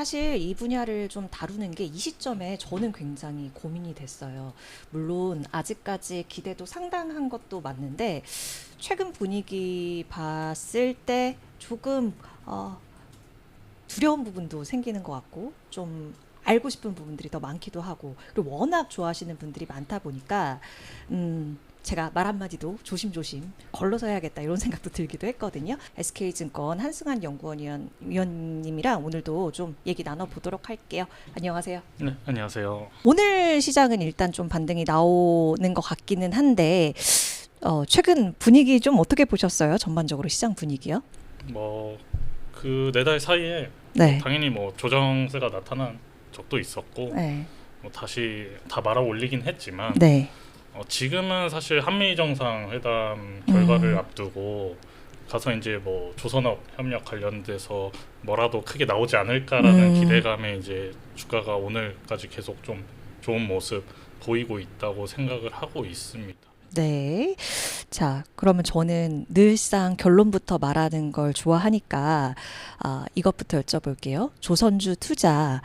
사실 이 분야를 좀 다루는 게 이 시점에 저는 굉장히 고민이 됐어요. 물론 아직까지 기대도 상당한 것도 맞는데 최근 분위기 봤을 때 조금 두려운 부분도 생기는 것 같고 좀 알고 싶은 부분들이 더 많기도 하고 그리고 워낙 좋아하시는 분들이 많다 보니까 제가 말 한마디도 조심조심 걸러서 해야겠다 이런 생각도 들기도 했거든요. SK증권 한승환 연구원님이랑 오늘도 좀 얘기 나눠보도록 할게요. 안녕하세요. 네, 안녕하세요. 오늘 시장은 일단 좀 반등이 나오는 것 같기는 한데 최근 분위기 좀 어떻게 보셨어요? 전반적으로 시장 분위기요? 그 4달 사이에 네. 당연히 조정세가 나타난 적도 있었고 네. 다시 다 말아 올리긴 했지만 네. 지금은 사실 한미 정상회담 결과를 앞두고 가서 이제 조선업 협력 관련돼서 뭐라도 크게 나오지 않을까라는 기대감에 이제 주가가 오늘까지 계속 좀 좋은 모습 보이고 있다고 생각을 하고 있습니다. 네. 자, 그러면 저는 늘상 결론부터 말하는 걸 좋아하니까 이것부터 여쭤볼게요. 조선주 투자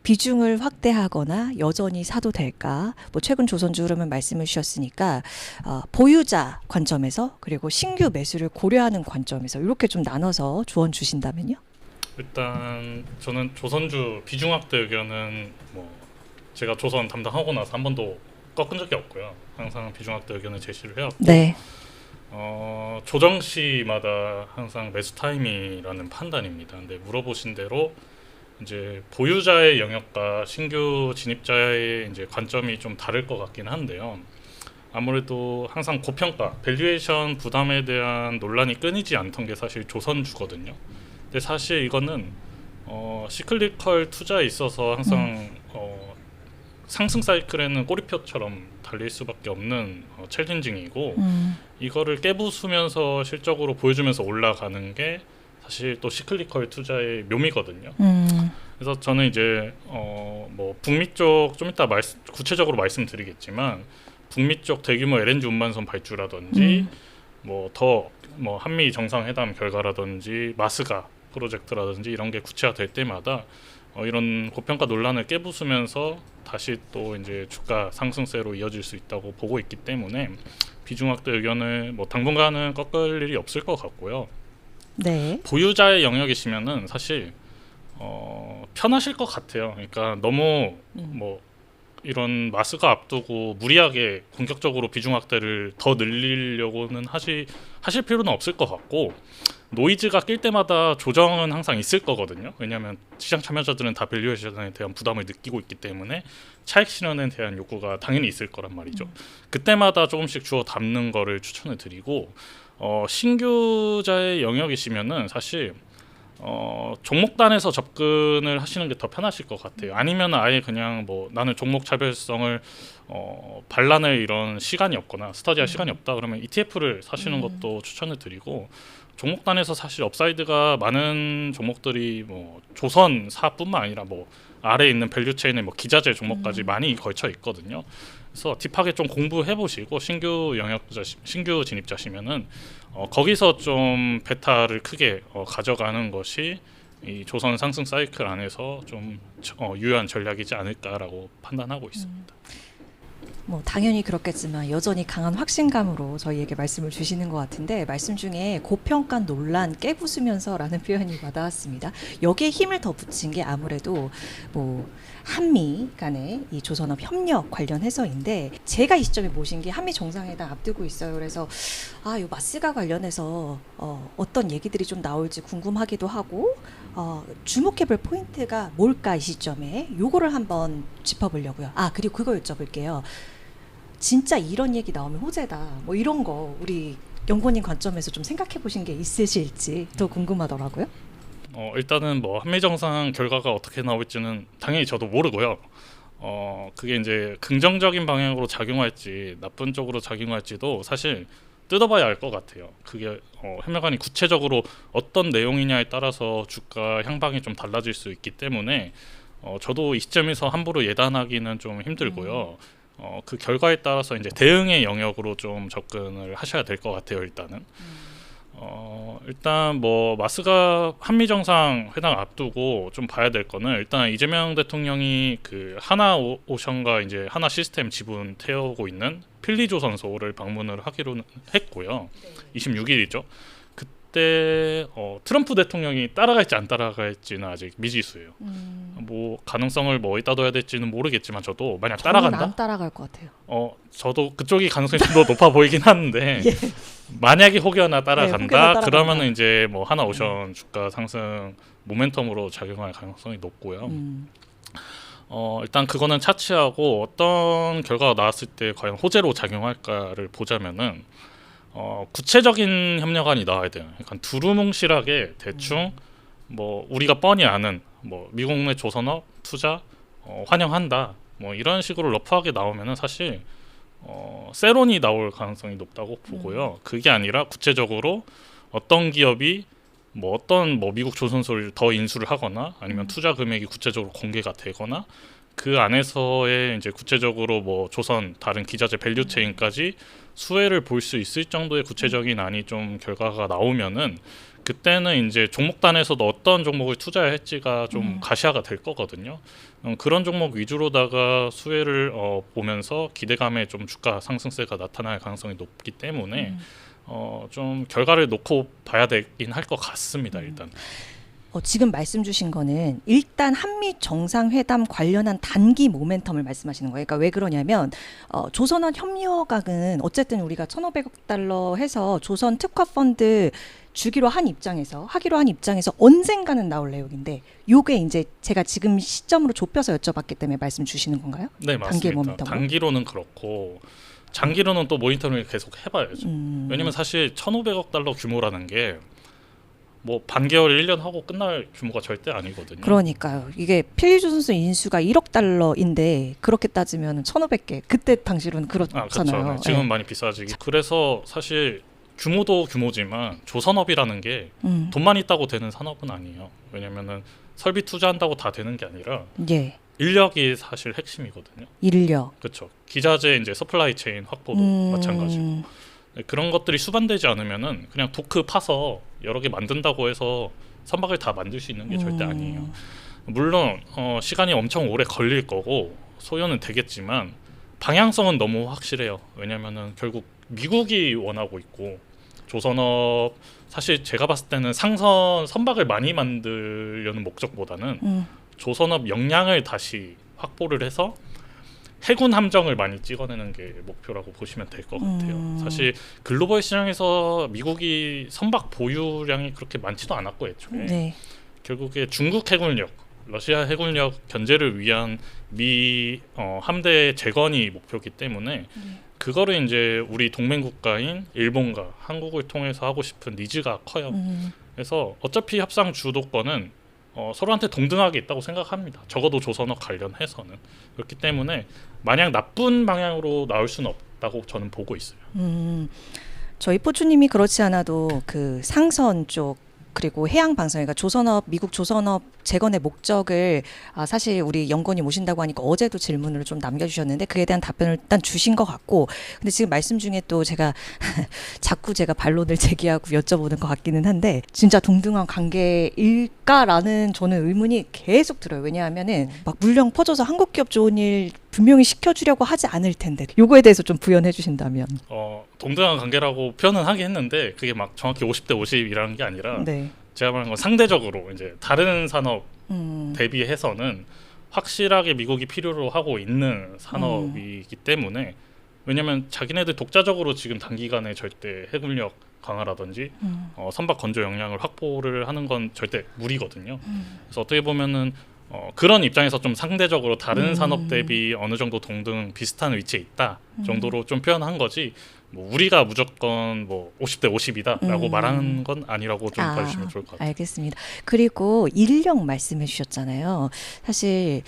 비중을 확대하거나 여전히 사도 될까? 최근 조선주 흐름을 말씀을 주셨으니까 보유자 관점에서 그리고 신규 매수를 고려하는 관점에서 이렇게 좀 나눠서 조언 주신다면요? 일단 저는 조선주 비중 확대 의견은 제가 조선 담당하고 나서 한 번도 꺾은 적이 없고요. 항상 비중 확대 의견을 제시를 해왔고 네. 조정 시마다 항상 매수 타임이라는 판단입니다. 근데 물어보신 대로 이제 보유자의 영역과 신규 진입자의 이제 관점이 좀 다를 것 같긴 한데요. 아무래도 항상 고평가, 밸류에이션 부담에 대한 논란이 끊이지 않던 게 사실 조선주거든요. 근데 사실 이거는 시클리컬 투자에 있어서 항상 상승 사이클에는 꼬리표처럼 달릴 수밖에 없는 챌린징이고 이거를 깨부수면서 실적으로 보여주면서 올라가는 게 사실 또 시클리컬 투자의 묘미거든요. 그래서 저는 이제 북미 쪽 좀 이따 구체적으로 말씀드리겠지만 북미 쪽 대규모 LNG 운반선 발주라든지 한미 정상회담 결과라든지 마스가 프로젝트라든지 이런 게 구체화될 때마다 이런 고평가 논란을 깨부수면서 다시 또 이제 주가 상승세로 이어질 수 있다고 보고 있기 때문에 비중 확대 의견을 당분간은 꺾을 일이 없을 것 같고요. 네. 보유자의 영역이시면은 사실 편하실 것 같아요. 그러니까 너무 이런 마스가 앞두고 무리하게 공격적으로 비중 확대를 더 늘리려고는 하실 필요는 없을 것 같고 노이즈가 낄 때마다 조정은 항상 있을 거거든요. 왜냐하면 시장 참여자들은 다 밸류에이션에 대한 부담을 느끼고 있기 때문에 차익 실현에 대한 욕구가 당연히 있을 거란 말이죠. 그때마다 조금씩 주워 담는 거를 추천을 드리고 신규자의 영역이시면은 사실 종목단에서 접근을 하시는 게 더 편하실 것 같아요. 아니면 아예 그냥 나는 종목 차별성을 반란을 이런 시간이 없거나 스터디할 시간이 없다 그러면 ETF를 사시는 것도 추천을 드리고 종목단에서 사실 업사이드가 많은 종목들이 조선사뿐만 아니라 아래에 있는 밸류체인의 기자재 종목까지 많이 걸쳐 있거든요. 그래서 딥하게 좀 공부해 보시고 신규 진입자시면은 거기서 좀 베타를 크게 가져가는 것이 이 조선 상승 사이클 안에서 좀 유효한 전략이지 않을까라고 판단하고 있습니다. 당연히 그렇겠지만 여전히 강한 확신감으로 저희에게 말씀을 주시는 것 같은데 말씀 중에 고평가 논란 깨부수면서라는 표현이 와닿았습니다. 여기에 힘을 더 붙인 게 아무래도 한미 간의 이 조선업 협력 관련해서인데 제가 이 시점에 모신 게 한미 정상회담 앞두고 있어요. 그래서 이 마스가 관련해서 어떤 얘기들이 좀 나올지 궁금하기도 하고 주목해볼 포인트가 뭘까 이 시점에 요거를 한번 짚어보려고요. 그리고 그거 여쭤볼게요. 진짜 이런 얘기 나오면 호재다. 이런 거 우리 연구원님 관점에서 좀 생각해 보신 게 있으실지 더 궁금하더라고요. 일단은 한미 정상 결과가 어떻게 나올지는 당연히 저도 모르고요. 그게 이제 긍정적인 방향으로 작용할지 나쁜 쪽으로 작용할지도 사실 뜯어봐야 알 것 같아요. 그게 협력안이 구체적으로 어떤 내용이냐에 따라서 주가 향방이 좀 달라질 수 있기 때문에 저도 이 시점에서 함부로 예단하기는 좀 힘들고요. 그 결과에 따라서 이제 대응의 영역으로 좀 접근을 하셔야 될 것 같아요. 일단은 일단 뭐 마스가 한미 정상회담 앞두고 좀 봐야 될 거는 일단 이재명 대통령이 그 하나오션과 이제 하나 시스템 지분 태우고 있는 필리조선소를 방문을 하기로 했고요. 26일이죠. 그때 트럼프 대통령이 따라갈지 안 따라갈지는 아직 미지수예요. 뭐 가능성을 뭐 어디다 둬야 될지는 모르겠지만 저도 만약 저는 따라간다. 안 따라갈 것 같아요. 저도 그쪽이 가능성이 좀 더 높아 보이긴 하는데 예. 만약에 혹여나 혹여나 따라간다 따라간다. 그러면은 이제 뭐 하나오션 주가 상승 모멘텀으로 작용할 가능성이 높고요. 일단 그거는 차치하고 어떤 결과가 나왔을 때 과연 호재로 작용할까를 보자면은 구체적인 협력안이 나와야 돼요. 그러니까 두루뭉실하게 대충 뭐 우리가 뻔히 아는 뭐 미국 내 조선업 투자 환영한다 뭐 이런 식으로 러프하게 나오면은 사실 세론이 나올 가능성이 높다고 보고요. 그게 아니라 구체적으로 어떤 기업이 뭐 어떤 뭐 미국 조선소를 더 인수를 하거나 아니면 투자 금액이 구체적으로 공개가 되거나 그 안에서의 이제 구체적으로 뭐 조선 다른 기자재 밸류 체인까지 수혜를 볼 수 있을 정도의 구체적인 안이 좀 결과가 나오면은 그때는 이제 종목단에서도 어떤 종목을 투자해야 할지가 좀 가시화가 될 거거든요. 그런 종목 위주로다가 수혜를 보면서 기대감에 좀 주가 상승세가 나타날 가능성이 높기 때문에 좀 결과를 놓고 봐야 되긴 할 것 같습니다. 일단. 지금 말씀 주신 거는 일단 한미 정상회담 관련한 단기 모멘텀을 말씀하시는 거예요. 그러니까 왜 그러냐면 조선원 협력학은 어쨌든 우리가 1,500억 달러 해서 조선 특화 펀드 하기로 한 입장에서 언젠가는 나올 내용인데 요게 이제 제가 지금 시점으로 좁혀서 여쭤봤기 때문에 말씀 주시는 건가요? 네, 단기 맞습니다. 모멘텀으로? 단기로는 그렇고 장기로는 또 모니터링을 계속 해봐야죠. 왜냐면 사실 1,500억 달러 규모라는 게 뭐 반개월 1년 하고 끝날 규모가 절대 아니거든요. 그러니까요. 이게 필리조선소 인수가 1억 달러인데 그렇게 따지면 1,500개. 그때 당시로는 그렇잖아요. 그렇죠. 지금은 많이 비싸지기. 그래서 사실 규모도 규모지만 조선업이라는 게 돈만 있다고 되는 산업은 아니에요. 왜냐면은 설비 투자한다고 다 되는 게 아니라 예. 인력이 사실 핵심이거든요. 인력. 그렇죠. 기자재 이제 서플라이 체인 확보도 마찬가지고. 그런 것들이 수반되지 않으면은 그냥 도크 파서 여러 개 만든다고 해서 선박을 다 만들 수 있는 게 절대 아니에요. 물론 시간이 엄청 오래 걸릴 거고 소요는 되겠지만 방향성은 너무 확실해요. 왜냐면은 결국 미국이 원하고 있고 조선업 사실 제가 봤을 때는 상선 선박을 많이 만들려는 목적보다는 조선업 역량을 다시 확보를 해서 해군 함정을 많이 찍어내는 게 목표라고 보시면 될 것 같아요. 사실 글로벌 시장에서 미국이 선박 보유량이 그렇게 많지도 않았고 애초에 네. 결국에 중국 해군력, 러시아 해군력 견제를 위한 미 함대 재건이 목표이기 때문에 그거를 이제 우리 동맹 국가인 일본과 한국을 통해서 하고 싶은 니즈가 커요. 그래서 어차피 협상 주도권은 서로한테 동등하게 있다고 생각합니다. 적어도 조선업 관련해서는. 그렇기 때문에 마냥 나쁜 방향으로 나올 수는 없다고 저는 보고 있어요. 저희 포추님이 그렇지 않아도 그 상선 쪽 그리고 해양 방송, 그러니까 조선업, 미국 조선업 재건의 목적을 사실 우리 연구원이 모신다고 하니까 어제도 질문을 좀 남겨주셨는데 그에 대한 답변을 일단 주신 것 같고, 근데 지금 말씀 중에 또 제가 자꾸 제가 반론을 제기하고 여쭤보는 것 같기는 한데 진짜 동등한 관계일까라는 저는 의문이 계속 들어요. 왜냐하면은 막 물량 퍼져서 한국 기업 좋은 일 분명히 시켜주려고 하지 않을 텐데 요거에 대해서 좀 부연해 주신다면. 동등한 관계라고 표현은 하긴 했는데 그게 막 정확히 50대 50이라는 게 아니라 네. 제가 말한 건 상대적으로 이제 다른 산업 대비해서는 확실하게 미국이 필요로 하고 있는 산업이기 때문에, 왜냐면 자기네들 독자적으로 지금 단기간에 절대 해군력 강화라든지 선박 건조 역량을 확보를 하는 건 절대 무리거든요. 그래서 어떻게 보면은 그런 입장에서 좀 상대적으로 다른 산업 대비 어느 정도 동등 비슷한 위치에 있다 정도로 좀 표현한 거지, 뭐 우리가 무조건 뭐 50대 50이다라고 말하는 건 아니라고 좀 봐주시면 좋을 것 같아요. 알겠습니다. 그리고 인력 말씀해 주셨잖아요. 사실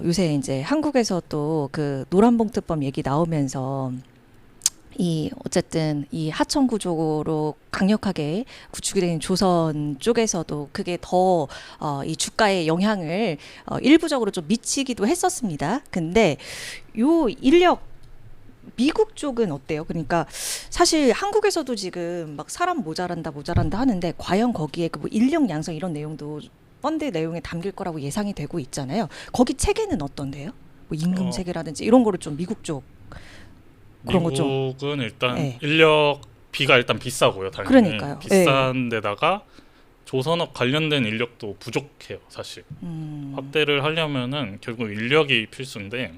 요새 이제 한국에서 또 그 노란봉투법 얘기 나오면서 이 어쨌든 이 하청 구조로 강력하게 구축이 된 조선 쪽에서도 그게 더 이 주가에 영향을 일부적으로 좀 미치기도 했었습니다. 근데 요 인력 미국 쪽은 어때요? 그러니까 사실 한국에서도 지금 막 사람 모자란다 하는데 과연 거기에 그 뭐 인력 양성 이런 내용도 펀드 내용에 담길 거라고 예상이 되고 있잖아요. 거기 체계는 어떤데요? 뭐 임금 어, 체계라든지 이런 거를 좀 미국 쪽 그런 거 좀. 미국은 일단 네. 인력비가 일단 비싸고요. 당연히 그러니까요. 비싼 데다가 조선업 관련된 인력도 부족해요. 사실 음, 확대를 하려면은 결국 인력이 필수인데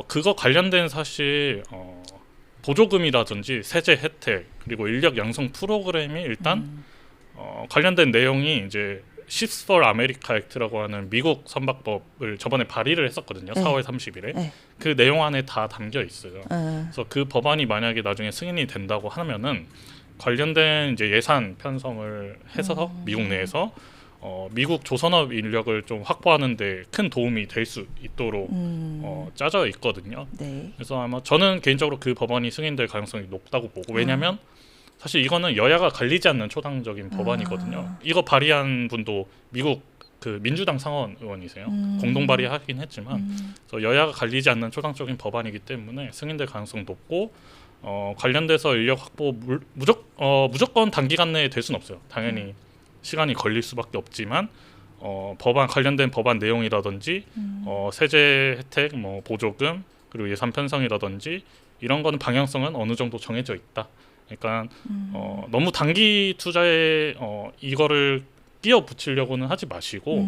그거 관련된 사실 보조금이라든지 세제 혜택 그리고 인력 양성 프로그램이 일단 관련된 내용이 이제 Ships for America Act라고 하는 미국 선박법을 저번에 발의를 했었거든요. 네. 4월 30일에 네. 그 내용 안에 다 담겨 있어요. 어, 그래서 그 법안이 만약에 나중에 승인이 된다고 하면은 관련된 이제 예산 편성을 해서 미국 내에서 미국 조선업 인력을 좀 확보하는데 큰 도움이 될 수 있도록 짜져 있거든요. 네. 그래서 아마 저는 개인적으로 그 법안이 승인될 가능성이 높다고 보고 왜냐하면 사실 이거는 여야가 갈리지 않는 초당적인 법안이거든요. 이거 발의한 분도 미국 그 민주당 상원 의원이세요. 공동 발의하긴 했지만 그래서 여야가 갈리지 않는 초당적인 법안이기 때문에 승인될 가능성 높고 관련돼서 인력 확보 무조건 단기간 내에 될 수는 없어요. 당연히 시간이 걸릴 수밖에 없지만 법안 관련된 법안 내용이라든지 세제 혜택, 뭐 보조금 그리고 예산 편성이라든지 이런 거는 방향성은 어느 정도 정해져 있다. 그러니까 너무 단기 투자에 이거를 끼어 붙이려고는 하지 마시고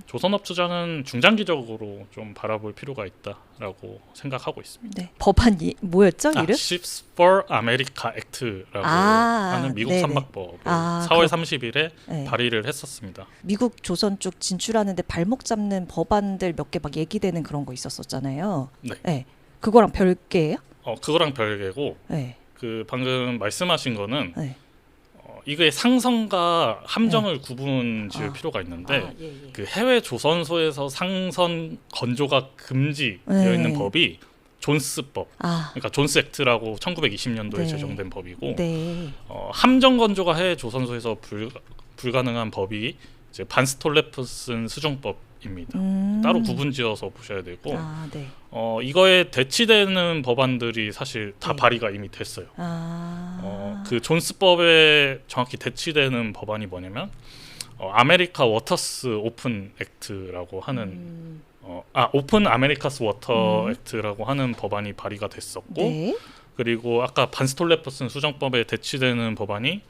조선업 투자는 중장기적으로 좀 바라볼 필요가 있다라고 생각하고 있습니다. 네. 법안이 뭐였죠? 이름? Ships for America Act라고 하는 미국 네네. 선박법을 아, 4월 30일에 네. 발의를 했었습니다. 미국 조선 쪽 진출하는데 발목 잡는 법안들 몇 개 막 얘기되는 그런 거 있었었잖아요. 네. 네. 그거랑 별개예요? 그거랑 별개고 네. 그 방금 말씀하신 거는 네. 이거의 상선과 함정을 구분 지을 필요가 있는데 예, 예. 그 해외 조선소에서 상선 건조가 금지되어 네. 있는 법이 존스법, 아, 그러니까 존스 액트라고 1920년도에 네. 제정된 법이고 네. 함정 건조가 해외 조선소에서 불가능한 법이 이제 반스톨레프슨 수정법입니다. 따로 구분지어서 보셔야 되고 아, 네. 이거에 대치되는 법안들이 사실 다 네. 발의가 이미 됐어요. 아, 그 존스법에 정확히 대치되는 법안이 뭐냐면 아메리카 워터스 오픈 액트라고 하는 오픈 아메리카스 워터 액트라고 하는 법안이 발의가 됐었고 네. 그리고 아까 반스톨레퍼슨 수정법에 대치되는 법안이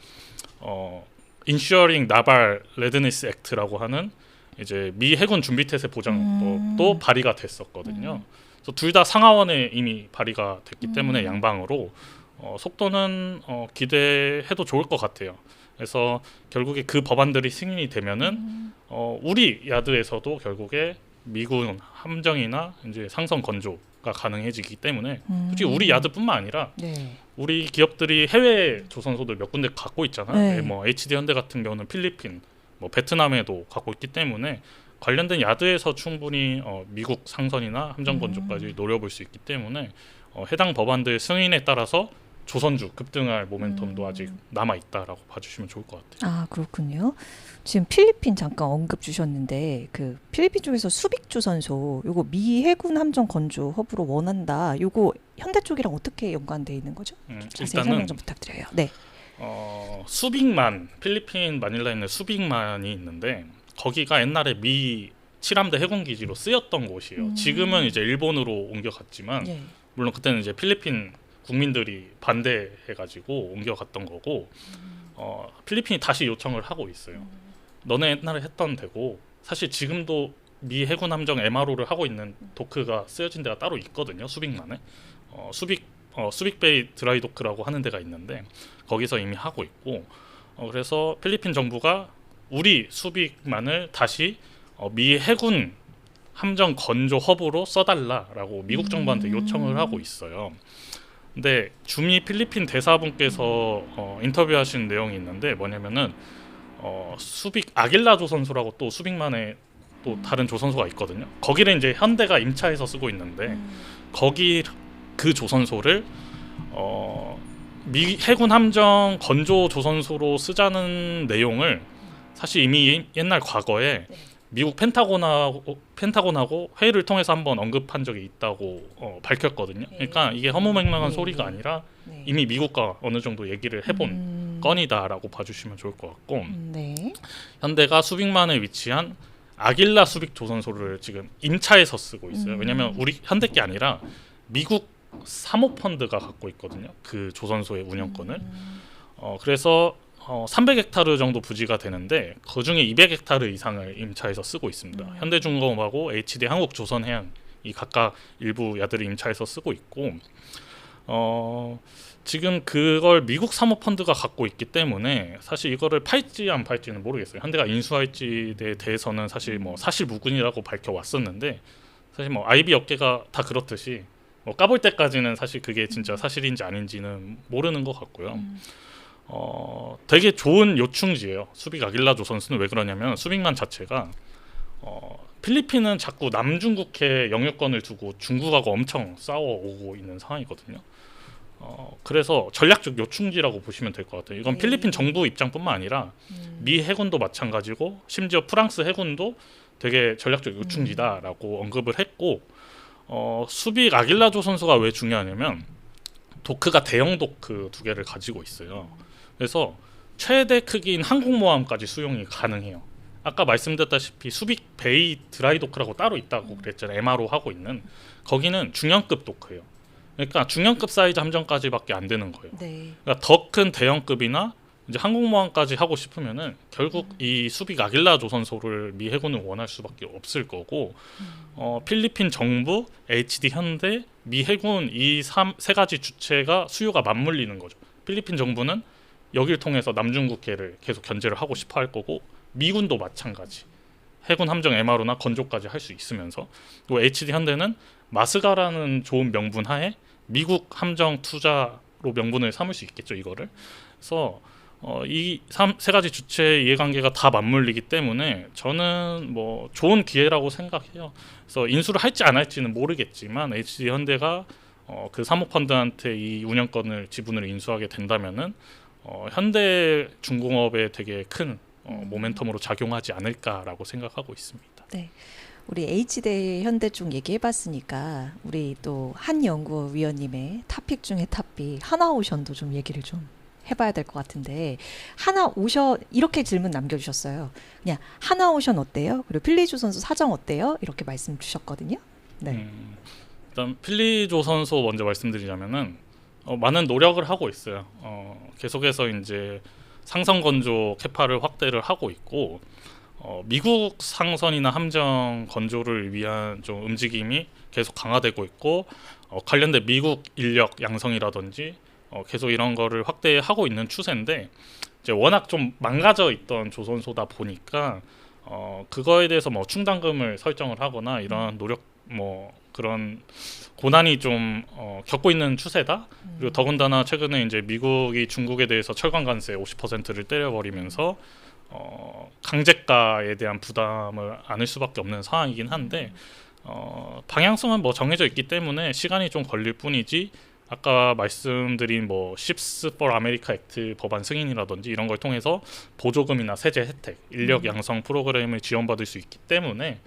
인슈어링 나발 레드니스 액트라고 하는 이제 미 해군 준비 태세 보장법도 발의가 됐었거든요. 그래서 둘 다 상하원에 이미 발의가 됐기 때문에 양방으로 속도는 기대해도 좋을 것 같아요. 그래서 결국에 그 법안들이 승인이 되면은 우리 야드에서도 결국에 미군 함정이나 이제 상선 건조가 가능해지기 때문에 솔직히 우리 야드뿐만 아니라 네. 우리 기업들이 해외 조선소들 몇 군데 갖고 있잖아요. 네. 뭐 HD 현대 같은 경우는 필리핀, 뭐 베트남에도 갖고 있기 때문에 관련된 야드에서 충분히 미국 상선이나 함정 건조까지 노려볼 수 있기 때문에 해당 법안들 승인에 따라서 조선주 급등할 모멘텀도 아직 남아 있다라고 봐주시면 좋을 것 같아요. 아, 그렇군요. 지금 필리핀 잠깐 언급 주셨는데 그 필리핀 쪽에서 수빅조선소 요거 미 해군 함정 건조 허브로 원한다. 요거 현대 쪽이랑 어떻게 연관돼 있는 거죠? 자세히 설명 일단은 좀 부탁드려요. 네. 수빅만 필리핀 마닐라에 있는 수빅만이 있는데 거기가 옛날에 미 7함대 해군 기지로 쓰였던 곳이에요. 지금은 이제 일본으로 옮겨갔지만 예. 물론 그때는 이제 필리핀 국민들이 반대해가지고 옮겨갔던 거고 필리핀이 다시 요청을 하고 있어요. 너네 옛날에 했던 데고 사실 지금도 미 해군 함정 MRO를 하고 있는 도크가 쓰여진 데가 따로 있거든요. 수빅만에 수빅베이 드라이도크라고 하는 데가 있는데 거기서 이미 하고 있고 그래서 필리핀 정부가 우리 수빅만을 다시 미 해군 함정 건조 허브로 써달라라고 미국 정부한테 요청을 하고 있어요. 근데 주미 필리핀 대사분께서 인터뷰하신 내용이 있는데 뭐냐면은 수빅 아길라 조선소라고 또 수빅만에 또 다른 조선소가 있거든요. 거기를 이제 현대가 임차해서 쓰고 있는데 거기 그 조선소를 미 해군 함정 건조 조선소로 쓰자는 내용을 사실 이미 옛날 과거에 미국 펜타곤하고 회의를 통해서 한번 언급한 적이 있다고 밝혔거든요. 그러니까 이게 허무맹랑한 네. 소리가 아니라 네. 이미 미국과 어느 정도 얘기를 해본 건이다라고 봐주시면 좋을 것 같고, 네. 현대가 수빅만에 위치한 아길라 수빅 조선소를 지금 임차해서 쓰고 있어요. 왜냐하면 우리 현대 게 아니라 미국 사모펀드가 갖고 있거든요. 그 조선소의 운영권을. 그래서 300헥타르 정도 부지가 되는데 그 중에 200헥타르 이상을 임차해서 쓰고 있습니다. 현대중공업하고 HD 한국조선해양이 각각 일부 야들을 임차해서 쓰고 있고, 지금 그걸 미국 사모펀드가 갖고 있기 때문에 사실 이거를 팔지 안 팔지는 모르겠어요. 현대가 인수할지에 대해서는 사실 뭐 사실무근이라고 밝혀왔었는데, 사실 뭐 IB 업계가 다 그렇듯이 뭐 까볼 때까지는 사실 그게 진짜 사실인지 아닌지는 모르는 것 같고요. 되게 좋은 요충지예요. 수빅 아길라 조선소는. 왜 그러냐면 수빅만 자체가 필리핀은 자꾸 남중국해 영유권을 두고 중국하고 엄청 싸워오고 있는 상황이거든요. 그래서 전략적 요충지라고 보시면 될 것 같아요. 이건 네. 필리핀 정부 입장뿐만 아니라 미 해군도 마찬가지고 심지어 프랑스 해군도 되게 전략적 요충지다라고 언급을 했고, 수빅 아길라 조선소가 왜 중요하냐면 도크가 대형 도크 2개를 가지고 있어요. 그래서 최대 크기인 항공모함까지 수용이 가능해요. 아까 말씀드렸다시피 수빅 베이 드라이 도크라고 따로 있다고 그랬잖아요. MRO 하고 있는. 거기는 중형급 도크예요. 그러니까 중형급 사이즈 함정까지밖에 안 되는 거예요. 네. 그러니까 더 큰 대형급이나 이제 항공모함까지 하고 싶으면은 결국 이 수빅 아길라 조선소를 미 해군은 원할 수밖에 없을 거고, 필리핀 정부, HD 현대, 미 해군 이 세 가지 주체가 수요가 맞물리는 거죠. 필리핀 정부는 여기를 통해서 남중국해를 계속 견제를 하고 싶어 할 거고, 미군도 마찬가지. 해군 함정 MRO나 건조까지 할 수 있으면서, 또 HD 현대는 마스가라는 좋은 명분 하에 미국 함정 투자로 명분을 삼을 수 있겠죠, 이거를. 그래서 이 세 가지 주체의 이해관계가 다 맞물리기 때문에 저는 뭐 좋은 기회라고 생각해요. 그래서 인수를 할지 안 할지는 모르겠지만 HD 현대가 그 사모펀드한테 이 운영권을 지분을 인수하게 된다면은 현대 중공업에 되게 큰 모멘텀으로 작용하지 않을까라고 생각하고 있습니다. 네. 우리 H대 현대 쪽 얘기해봤으니까 우리 또 한 연구위원님의 탑픽 중에 탑픽 하나오션도 좀 얘기를 좀 해봐야 될 것 같은데, 하나오션 이렇게 질문 남겨주셨어요. 그냥 하나오션 어때요? 그리고 필리조선소 사정 어때요? 이렇게 말씀 주셨거든요. 네. 일단 필리조선소 먼저 말씀드리자면은 많은 노력을 하고 있어요. 계속해서 이제 상선 건조 캐파를 확대를 하고 있고, 미국 상선이나 함정 건조를 위한 좀 움직임이 계속 강화되고 있고, 관련된 미국 인력 양성이라든지 계속 이런 거를 확대하고 있는 추세인데, 이제 워낙 좀 망가져 있던 조선소다 보니까 그거에 대해서 뭐 충당금을 설정을 하거나 이런 노력 뭐 그런 고난이 좀 겪고 있는 추세다. 그리고 더군다나 최근에 이제 미국이 중국에 대해서 철강 관세 50%를 때려버리면서 강제가에 대한 부담을 안을 수밖에 없는 상황이긴 한데, 방향성은 뭐 정해져 있기 때문에 시간이 좀 걸릴 뿐이지, 아까 말씀드린 뭐 Ships for America 액트 법안 승인이라든지 이런 걸 통해서 보조금이나 세제 혜택, 인력 양성 프로그램을 지원받을 수 있기 때문에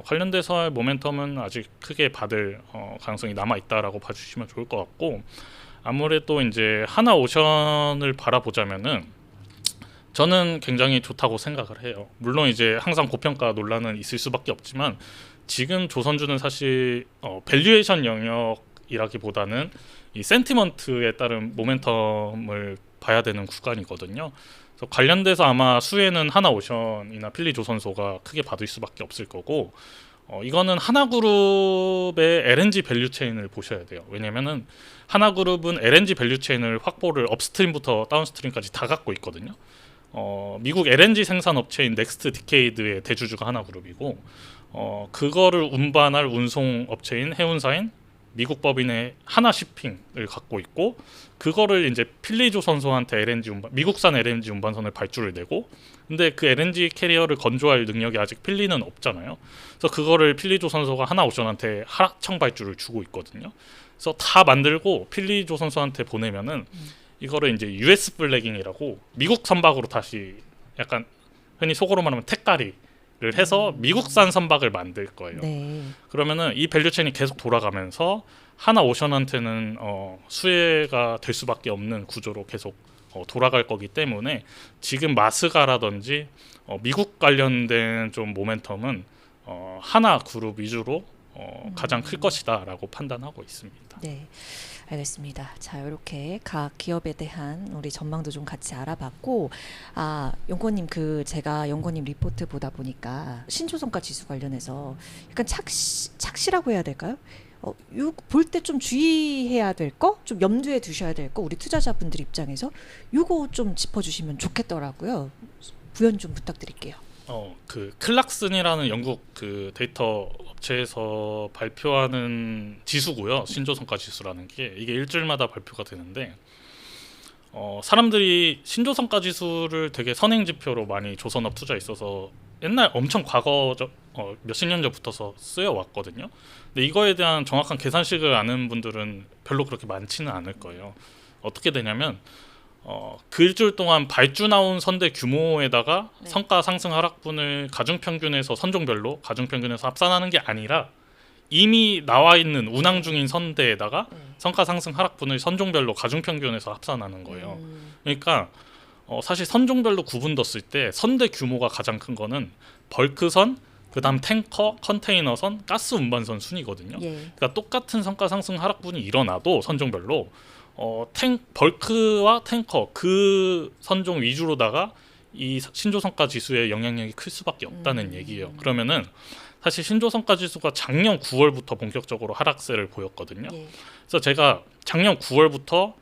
관련돼서 모멘텀은 아직 크게 받을 가능성이 남아 있다라고 봐주시면 좋을 것 같고, 아무래도 이제 하나오션을 바라보자면은 저는 굉장히 좋다고 생각을 해요. 물론 이제 항상 고평가 논란은 있을 수밖에 없지만, 지금 조선주는 사실 밸류에이션 영역이라기보다는 이 센티먼트에 따른 모멘텀을 봐야 되는 구간이거든요. 그래서 관련돼서 아마 수혜는 하나오션이나 필리조선소가 크게 받을 수밖에 없을 거고, 이거는 하나그룹의 LNG 밸류체인을 보셔야 돼요. 왜냐면은 하나그룹은 LNG 밸류체인을 확보를 업스트림부터 다운스트림까지 다 갖고 있거든요. 미국 LNG 생산 업체인 넥스트 디케이드의 대주주가 하나그룹이고, 그거를 운반할 운송 업체인 해운사인 미국 법인의 하나시핑을 갖고 있고, 그거를 이제 필리조선소한테 미국산 LNG 운반선을 발주를 내고, 근데 그 LNG 캐리어를 건조할 능력이 아직 필리는 없잖아요. 그래서 그거를 필리조선소가 하나오션한테 하청 발주를 주고 있거든요. 그래서 다 만들고 필리조선소한테 보내면은 이거를 이제 US 플래깅이라고 미국 선박으로 다시, 약간 흔히 속어로 말하면 택가리 해서 미국산 선박을 만들 거예요. 네. 그러면은 이 밸류체인이 계속 돌아가면서 하나 오션한테는 수혜가 될 수밖에 없는 구조로 계속 돌아갈 거기 때문에 지금 마스가라든지 미국 관련된 좀 모멘텀은 하나 그룹 위주로 가장 클 것이다라고 판단하고 있습니다. 네. 알겠습니다. 자, 이렇게 각 기업에 대한 우리 전망도 좀 같이 알아봤고, 연구원님 제가 연구원님 리포트 보다 보니까 신조성가 지수 관련해서 약간 착시라고 해야 될까요? 볼 때 좀 주의해야 될 거, 좀 염두에 두셔야 될 거, 우리 투자자분들 입장에서 요거 좀 짚어주시면 좋겠더라고요. 부연 좀 부탁드릴게요. 그 클락슨이라는 영국 그 데이터 업체에서 발표하는 지수고요. 신조성가 지수라는 게 이게 일주일마다 발표가 되는데 사람들이 신조성가 지수를 되게 선행 지표로 많이 조선업 투자에 있어서 옛날 엄청 과거적 몇십 년 전부터 쓰여 왔거든요. 근데 이거에 대한 정확한 계산식을 아는 분들은 별로 그렇게 많지는 않을 거예요. 어떻게 되냐면 그 일주일 동안 발주 나온 선대 규모에다가 네. 성과 상승 하락분을 가중평균에서 선종별로 가중평균에서 합산하는 게 아니라 이미 나와 있는 운항 중인 선대에다가 성과 상승 하락분을 선종별로 가중평균에서 합산하는 거예요. 그러니까 사실 선종별로 구분뒀을 때 선대 규모가 가장 큰 거는 벌크선, 그다음 탱커, 컨테이너선, 가스 운반선 순이거든요. 예. 그러니까 똑같은 성과 상승 하락분이 일어나도 선종별로 벌크와 탱커 그 선종 위주로다가 이 신조성가 지수의 영향력이 클 수밖에 없다는 얘기예요. 그러면은 사실 신조성가 지수가 작년 9월부터 본격적으로 하락세를 보였거든요. 예. 그래서 제가 작년 9월부터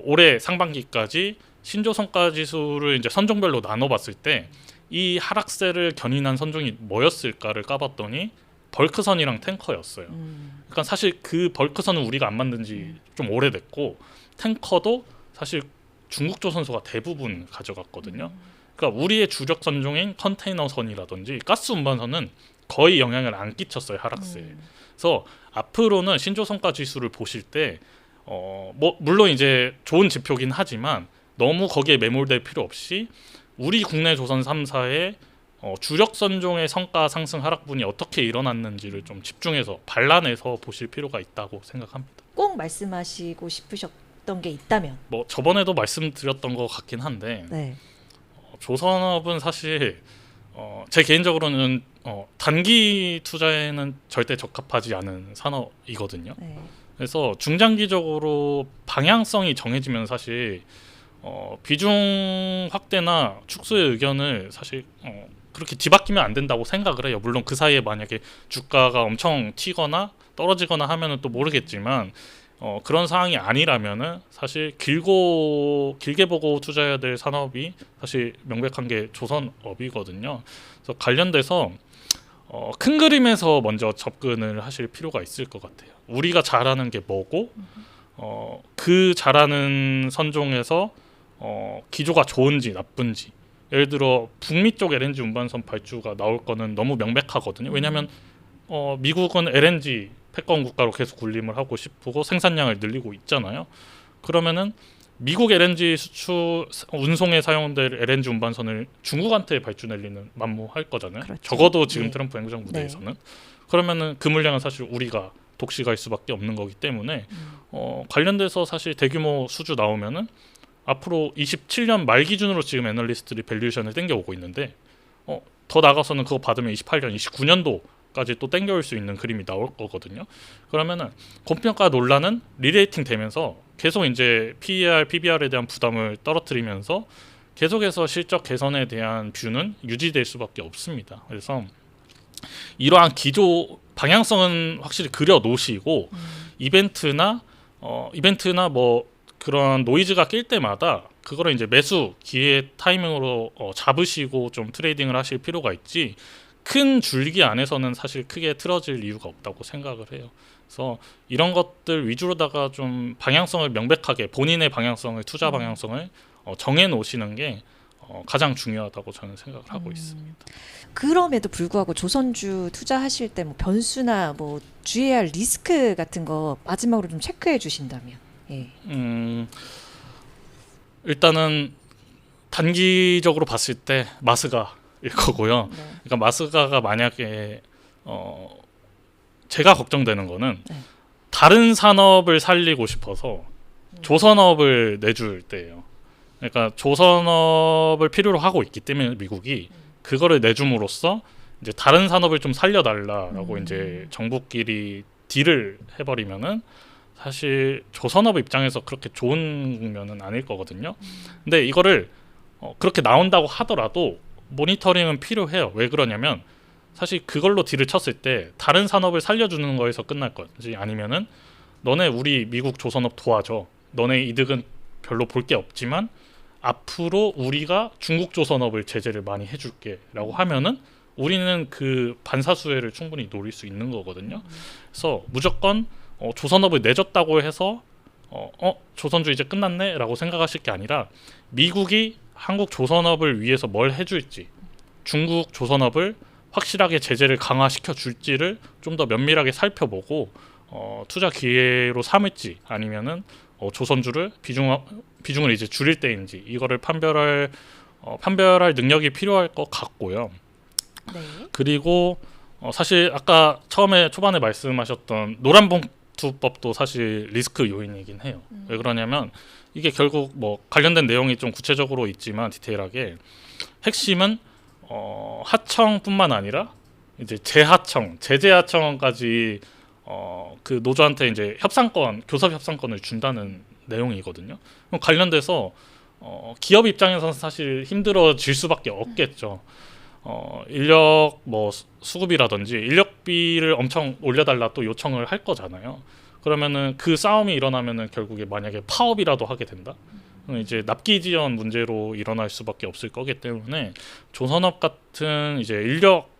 올해 상반기까지 신조성가 지수를 이제 선종별로 나눠봤을 때 이 하락세를 견인한 선종이 뭐였을까를 까봤더니 벌크선이랑 탱커였어요. 그러니까 사실 그 벌크선은 우리가 안 만든 지 좀 오래됐고 탱커도 사실 중국 조선소가 대부분 가져갔거든요. 그러니까 우리의 주력 선종인 컨테이너선이라든지 가스 운반선은 거의 영향을 안 끼쳤어요, 하락세에. 그래서 앞으로는 신조성가 지수를 보실 때 물론 이제 좋은 지표긴 하지만 너무 거기에 매몰될 필요 없이 우리 국내 조선 3사의 주력 선종의 성과 상승 하락분이 어떻게 일어났는지를 좀 집중해서 발라내서 보실 필요가 있다고 생각합니다. 꼭 말씀하시고 싶으셨던 게 있다면. 뭐 저번에도 말씀드렸던 것 같긴 한데 네. 조선업은 사실 제 개인적으로는 단기 투자에는 절대 적합하지 않은 산업이거든요. 네. 그래서 중장기적으로 방향성이 정해지면 사실 비중 확대나 축소의 의견을 사실 그렇게 뒤바뀌면 안 된다고 생각을 해요. 물론 그 사이에 만약에 주가가 엄청 튀거나 떨어지거나 하면은 또 모르겠지만 그런 상황이 아니라면은 사실 길게 보고 투자해야 될 산업이 사실 명백한 게 조선업이거든요. 그래서 관련돼서 큰 그림에서 먼저 접근을 하실 필요가 있을 것 같아요. 우리가 잘하는 게 뭐고 그 잘하는 선종에서 기조가 좋은지 나쁜지, 예를 들어 북미 쪽 LNG 운반선 발주가 나올 거는 너무 명백하거든요. 왜냐하면 미국은 LNG 패권 국가로 계속 군림을 하고 싶고 생산량을 늘리고 있잖아요. 그러면은 미국 LNG 수출 운송에 사용될 LNG 운반선을 중국한테 발주 내리는 만무할 거잖아요. 그렇죠. 적어도 지금 네. 트럼프 행정부 네. 내에서는. 그러면은 그 물량은 사실 우리가 독식할 수밖에 없는 거기 때문에 관련돼서 사실 대규모 수주 나오면은 앞으로 27년 말 기준으로 지금 애널리스트들이 밸류에이션을 땡겨오고 있는데 더 나가서는 그거 받으면 28년, 29년도까지 또 땡겨올 수 있는 그림이 나올 거거든요. 그러면은 고평가 논란은 리레이팅 되면서 계속 이제 PER, PBR에 대한 부담을 떨어뜨리면서 계속해서 실적 개선에 대한 뷰는 유지될 수밖에 없습니다. 그래서 이러한 기조 방향성은 확실히 그려 놓으시고 이벤트나 뭐 그런 노이즈가 낄 때마다 그거를 이제 매수 기회 타이밍으로 잡으시고 좀 트레이딩을 하실 필요가 있지, 큰 줄기 안에서는 사실 크게 틀어질 이유가 없다고 생각을 해요. 그래서 이런 것들 위주로다가 좀 방향성을 명백하게 본인의 방향성을 투자 방향성을 정해 놓으시는 게 가장 중요하다고 저는 생각을 하고 있습니다. 그럼에도 불구하고 조선주 투자하실 때 뭐 변수나 뭐 주의해야 할 리스크 같은 거 마지막으로 좀 체크해 주신다면. 예. 일단은 단기적으로 봤을 때 마스가 거고요. 네. 그러니까 마스가가 만약에 제가 걱정되는 거는 네. 다른 산업을 살리고 싶어서 조선업을 내줄 때예요. 그러니까 조선업을 필요로 하고 있기 때문에 미국이 그거를 내줌으로써 이제 다른 산업을 좀 살려달라라고 이제 정부끼리 딜을 해버리면은 사실 조선업 입장에서 그렇게 좋은 국면은 아닐 거거든요. 근데 이거를 그렇게 나온다고 하더라도 모니터링은 필요해요. 왜 그러냐면 사실 그걸로 딜을 쳤을 때 다른 산업을 살려주는 거에서 끝날 건지 아니면은 너네 우리 미국 조선업 도와줘. 너네 이득은 별로 볼 게 없지만 앞으로 우리가 중국 조선업을 제재를 많이 해줄게라고 하면은 우리는 그 반사수혜를 충분히 노릴 수 있는 거거든요. 그래서 무조건 조선업을 내줬다고 해서 조선주 이제 끝났네라고 생각하실 게 아니라 미국이 한국 조선업을 위해서 뭘 해줄지 중국 조선업을 확실하게 제재를 강화시켜 줄지를 좀 더 면밀하게 살펴보고 투자 기회로 삼을지 아니면은 조선주를 비중을 이제 줄일 때인지 이거를 판별할 능력이 필요할 것 같고요. 네. 그리고 사실 아까 초반에 말씀하셨던 노란봉투법도 사실 리스크 요인이긴 해요. 왜 그러냐면 이게 결국 뭐 관련된 내용이 좀 구체적으로 있지만 디테일하게 핵심은 하청뿐만 아니라 이제 재하청, 제재하청까지 그 노조한테 이제 교섭 협상권을 준다는 내용이거든요. 그럼 관련돼서 기업 입장에서는 사실 힘들어질 수밖에 없겠죠. 인력 뭐 수급이라든지 인력비를 엄청 올려달라 또 요청을 할 거잖아요. 그러면은 그 싸움이 일어나면은 결국에 만약에 파업이라도 하게 된다. 그럼 이제 납기 지연 문제로 일어날 수밖에 없을 거기 때문에 조선업 같은 이제 인력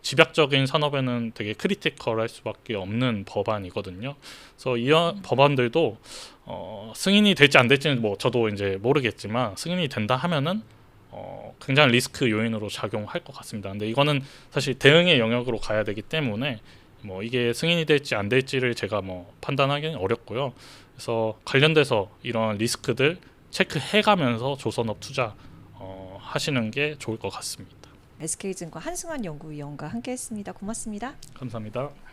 집약적인 산업에는 되게 크리티컬할 수밖에 없는 법안이거든요. 그래서 이런 법안들도 승인이 될지 안 될지는 뭐 저도 이제 모르겠지만 승인이 된다 하면은 굉장히 리스크 요인으로 작용할 것 같습니다. 근데 이거는 사실 대응의 영역으로 가야 되기 때문에 뭐 이게 승인이 될지 안 될지를 제가 뭐 판단하기는 어렵고요. 그래서 관련돼서 이런 리스크들 체크해가면서 조선업 투자 하시는 게 좋을 것 같습니다. SK증권 한승환 연구위원과 함께했습니다. 고맙습니다. 감사합니다.